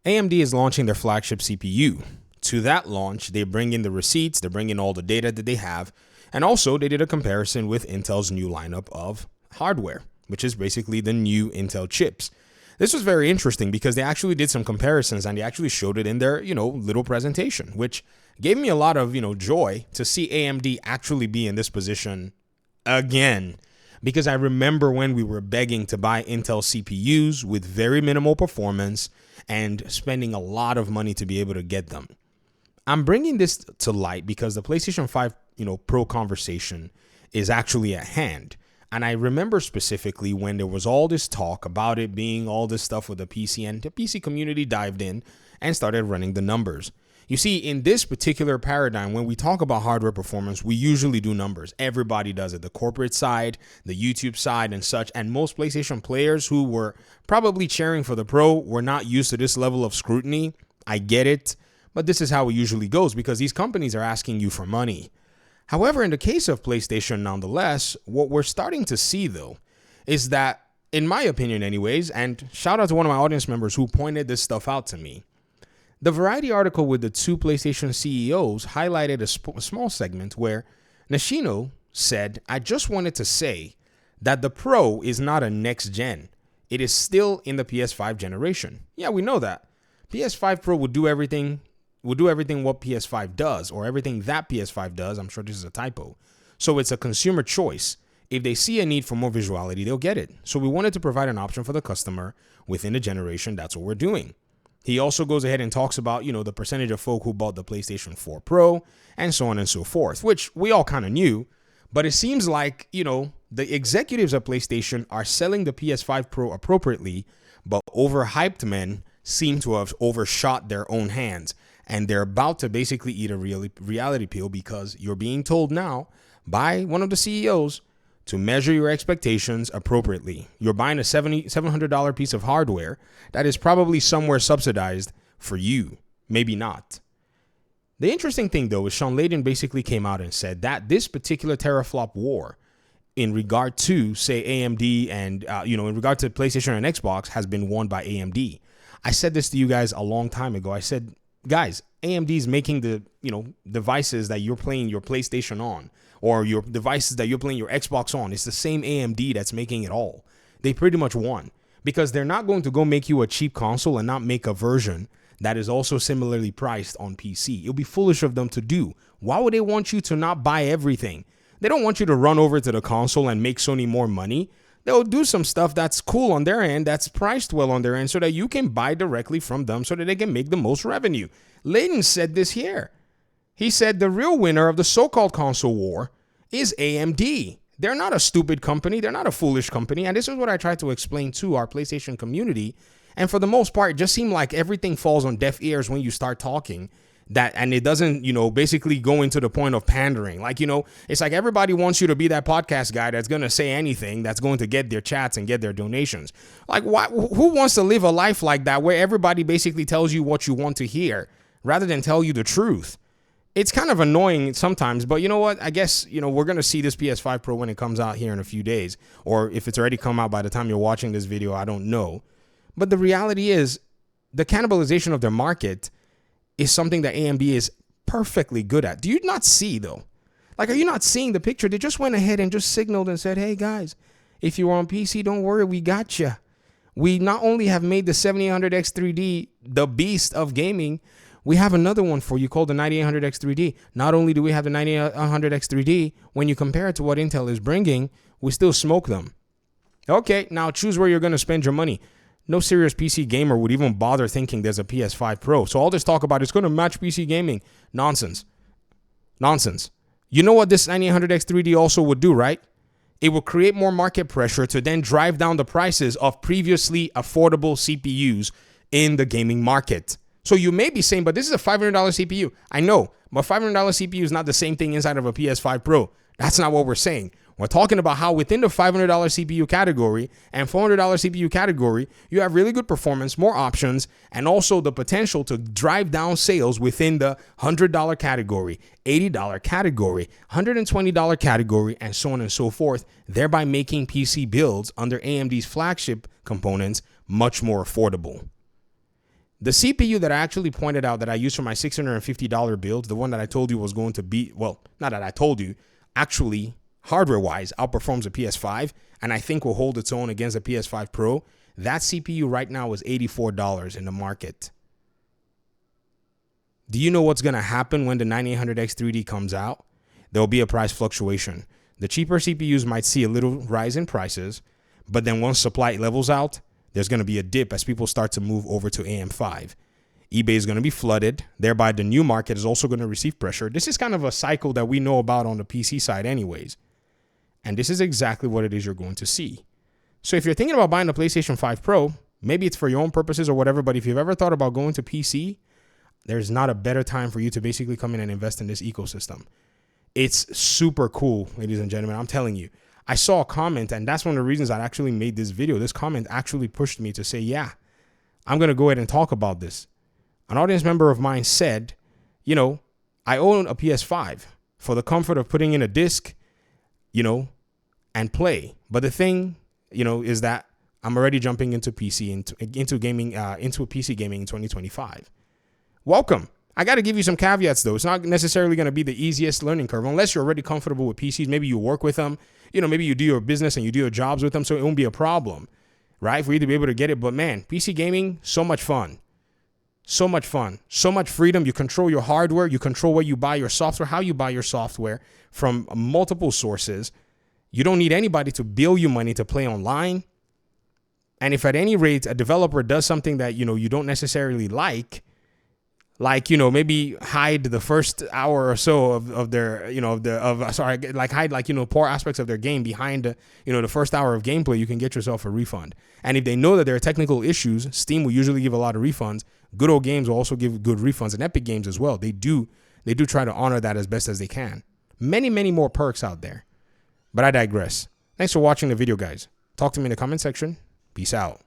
AMD is launching their flagship CPU. To that launch, they bring in the receipts, they bring in all the data that they have, and also they did a comparison with Intel's new lineup of hardware, which is basically the new Intel chips. This was very interesting because they actually did some comparisons and they actually showed it in their, little presentation, which gave me a lot of, joy to see AMD actually be in this position again. Because I remember when we were begging to buy Intel CPUs with very minimal performance and spending a lot of money to be able to get them. I'm bringing this to light because the PlayStation 5, Pro conversation is actually at hand. And I remember specifically when there was all this talk about it being all this stuff with the PC, and the PC community dived in and started running the numbers. You see, in this particular paradigm, when we talk about hardware performance, we usually do numbers. Everybody does it. The corporate side, the YouTube side and such. And most PlayStation players who were probably cheering for the Pro were not used to this level of scrutiny. I get it. But this is how it usually goes because these companies are asking you for money. However, in the case of PlayStation, nonetheless, what we're starting to see, though, is that, in my opinion anyways, and shout out to one of my audience members who pointed this stuff out to me, the Variety article with the two PlayStation CEOs highlighted a small segment where Nishino said, "I just wanted to say that the Pro is not a next gen. It is still in the PS5 generation." Yeah, we know that. PS5 Pro will do everything what PS5 does, or everything that PS5 does. I'm sure this is a typo. So it's a consumer choice. If they see a need for more visuality, they'll get it. So we wanted to provide an option for the customer within the generation. That's what we're doing. He also goes ahead and talks about, the percentage of folk who bought the PlayStation 4 Pro and so on and so forth, which we all kind of knew. But it seems like, the executives of PlayStation are selling the PS5 Pro appropriately, but overhyped men seem to have overshot their own hands. And they're about to basically eat a reality pill because you're being told now by one of the CEOs to measure your expectations appropriately. You're buying a $700 piece of hardware that is probably somewhere subsidized for you. Maybe not. The interesting thing, though, is Sean Layden basically came out and said that this particular teraflop war in regard to, say, AMD and, in regard to PlayStation and Xbox has been won by AMD. I said this to you guys a long time ago. I said, guys, AMD is making the, devices that you're playing your PlayStation on, or your devices that you're playing your Xbox on. It's the same AMD that's making it all. They pretty much won because they're not going to go make you a cheap console and not make a version that is also similarly priced on PC. It'll be foolish of them to do. Why would they want you to not buy everything? They don't want you to run over to the console and make Sony more money. They'll do some stuff that's cool on their end, that's priced well on their end, so that you can buy directly from them so that they can make the most revenue. Layden said this here. He said the real winner of the so-called console war is AMD. They're not a stupid company. They're not a foolish company. And this is what I tried to explain to our PlayStation community. And for the most part, it just seemed like everything falls on deaf ears when you start talking. And it doesn't, basically go into the point of pandering. Like, it's like everybody wants you to be that podcast guy that's going to say anything that's going to get their chats and get their donations. Like, who wants to live a life like that where everybody basically tells you what you want to hear rather than tell you the truth? It's kind of annoying sometimes, but you know what? I guess, we're going to see this PS5 Pro when it comes out here in a few days, or if it's already come out by the time you're watching this video, I don't know. But the reality is the cannibalization of their market is something that AMD is perfectly good at. Do you not see, though? Like, are you not seeing the picture? They just went ahead and just signaled and said, hey, guys, if you're on PC, don't worry, we got you. We not only have made the 7800X3D the beast of gaming, we have another one for you called the 9800X3D. Not only do we have the 9800X3D, when you compare it to what Intel is bringing, we still smoke them. Okay, now choose where you're going to spend your money. No serious PC gamer would even bother thinking there's a PS5 Pro. So all this talk about it's going to match PC gaming. Nonsense. Nonsense. You know what this 9800X3D also would do, right? It will create more market pressure to then drive down the prices of previously affordable CPUs in the gaming market. So you may be saying, but this is a $500 CPU. I know, but $500 CPU is not the same thing inside of a PS5 Pro. That's not what we're saying. We're talking about how within the $500 CPU category and $400 CPU category, you have really good performance, more options, and also the potential to drive down sales within the $100 category, $80 category, $120 category, and so on and so forth, thereby making PC builds under AMD's flagship components much more affordable. The CPU that I actually pointed out that I used for my $650 build, the one that I told you was going to be, well, not that I told you, actually hardware-wise outperforms the PS5 and I think will hold its own against the PS5 Pro. That CPU right now is $84 in the market. Do you know what's going to happen when the 9800X 3D comes out? There will be a price fluctuation. The cheaper CPUs might see a little rise in prices, but then once supply levels out, there's going to be a dip as people start to move over to AM5. eBay is going to be flooded. Thereby, the new market is also going to receive pressure. This is kind of a cycle that we know about on the PC side anyways. And this is exactly what it is you're going to see. So if you're thinking about buying a PlayStation 5 Pro, maybe it's for your own purposes or whatever, but if you've ever thought about going to PC, there's not a better time for you to basically come in and invest in this ecosystem. It's super cool, ladies and gentlemen. I'm telling you. I saw a comment, and that's one of the reasons I actually made this video. This comment actually pushed me to say, yeah, I'm going to go ahead and talk about this. An audience member of mine said, you know, I own a PS5 for the comfort of putting in a disc, you know, and play. But the thing, you know, is that I'm already jumping into PC, into gaming, into PC gaming in 2025. Welcome. I got to give you some caveats, though. It's not necessarily going to be the easiest learning curve unless you're already comfortable with PCs. Maybe you work with them. You know, maybe you do your business and you do your jobs with them, so it won't be a problem, right, for you to be able to get it. But, man, PC gaming, so much fun. So much fun. So much freedom. You control your hardware. You control where you buy your software, how you buy your software from multiple sources. You don't need anybody to bill you money to play online. And if at any rate a developer does something that, you know, you don't necessarily like, you know, maybe hide the first hour or so of their, you know, hide, like, you know, poor aspects of their game behind, you know, the first hour of gameplay, you can get yourself a refund. And if they know that there are technical issues, Steam will usually give a lot of refunds. Good Old Games will also give good refunds, and Epic Games as well. They do try to honor that as best as they can. Many, many more perks out there. But I digress. Thanks for watching the video, guys. Talk to me in the comment section. Peace out.